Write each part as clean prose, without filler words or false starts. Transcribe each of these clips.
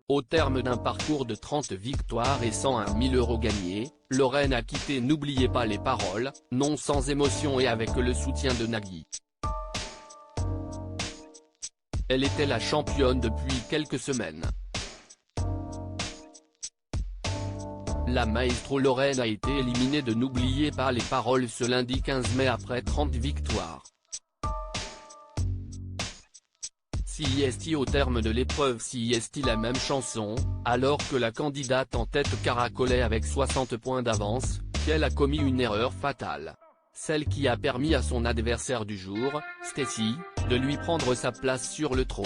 Au terme d'un parcours de 30 victoires et 101 000 € gagnés, Lorraine a quitté N'oubliez pas les paroles, non sans émotion et avec le soutien de Nagui. Elle était la championne depuis quelques semaines. La maestro Lorraine a été éliminée de N'oubliez pas les paroles ce lundi 15 mai après 30 victoires. CIST au terme de l'épreuve CIST la même chanson, alors que la candidate en tête caracolait avec 60 points d'avance, qu'elle a commis une erreur fatale. Celle qui a permis à son adversaire du jour, Stécie, de lui prendre sa place sur le trône.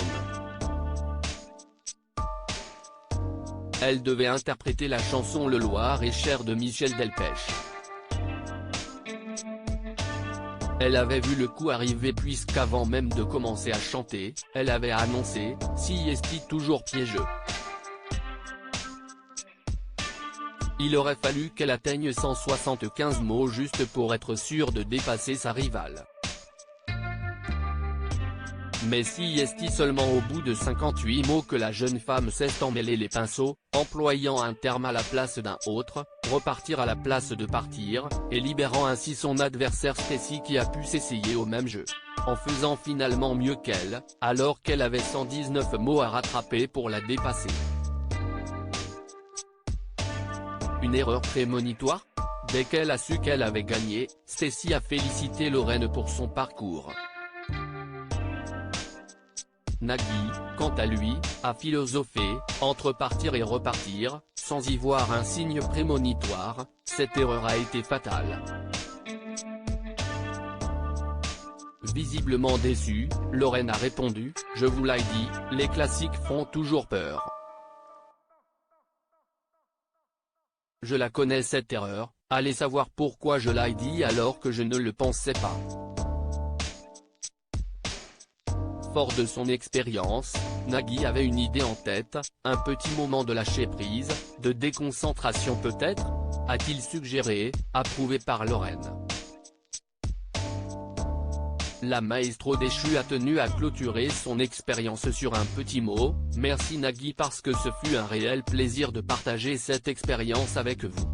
Elle devait interpréter la chanson Le Loir est cher de Michel Delpech. Elle avait vu le coup arriver puisqu'avant même de commencer à chanter, elle avait annoncé « CIST toujours piégeux ». Il aurait fallu qu'elle atteigne 175 mots juste pour être sûre de dépasser sa rivale. Mais CIST seulement au bout de 58 mots que la jeune femme sait emmêler les pinceaux, employant un terme à la place d'un autre, repartir à la place de partir, et libérant ainsi son adversaire Stécie qui a pu s'essayer au même jeu. En faisant finalement mieux qu'elle, alors qu'elle avait 119 mots à rattraper pour la dépasser. Une erreur prémonitoire ? Dès qu'elle a su qu'elle avait gagné, Stécie a félicité Lorraine pour son parcours. Nagui, quant à lui, a philosophé, entre partir et repartir, sans y voir un signe prémonitoire, cette erreur a été fatale. Visiblement déçue, Lorraine a répondu, « Je vous l'ai dit, les classiques font toujours peur. Je la connais cette erreur, allez savoir pourquoi je l'ai dit alors que je ne le pensais pas. » Fort de son expérience, Nagui avait une idée en tête, un petit moment de lâcher prise, de déconcentration peut-être, a-t-il suggéré, approuvé par Lorraine. La maestro déchue a tenu à clôturer son expérience sur un petit mot, « Merci Nagui parce que ce fut un réel plaisir de partager cette expérience avec vous. »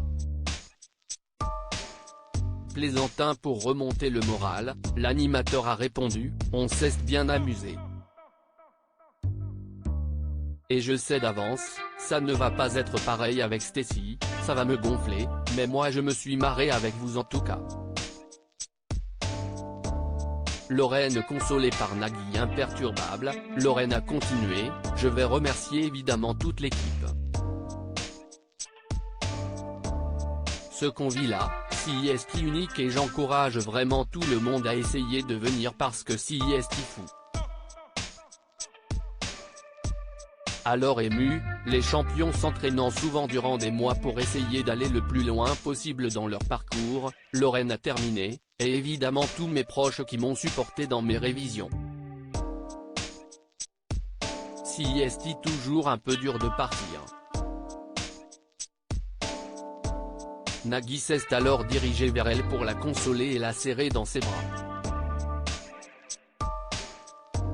Plaisantin pour remonter le moral, l'animateur a répondu, « On s'est bien amusé. Et je sais d'avance, ça ne va pas être pareil avec Stécie, ça va me gonfler, mais moi je me suis marré avec vous en tout cas. » Lorraine consolée par Nagui imperturbable, Lorraine a continué, « Je vais remercier évidemment toute l'équipe. Ce qu'on vit là, CIST unique et j'encourage vraiment tout le monde à essayer de venir parce que CIST fou. » Alors ému, les champions s'entraînant souvent durant des mois pour essayer d'aller le plus loin possible dans leur parcours, Lorraine a terminé, et évidemment tous mes proches qui m'ont supporté dans mes révisions. CIST toujours un peu dur de partir. Nagui s'est alors dirigé vers elle pour la consoler et la serrer dans ses bras.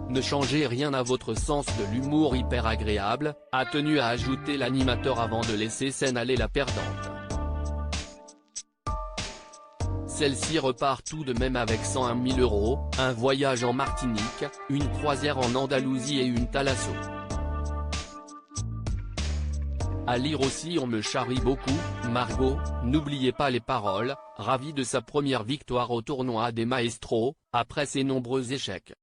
Ne changez rien à votre sens de l'humour hyper agréable, a tenu à ajouter l'animateur avant de laisser scène aller la perdante. Celle-ci repart tout de même avec 101 000 €, un voyage en Martinique, une croisière en Andalousie et une thalasso. À lire aussi On me charrie beaucoup, Margot, n'oubliez pas les paroles, ravie de sa première victoire au tournoi des maestros, après ses nombreux échecs.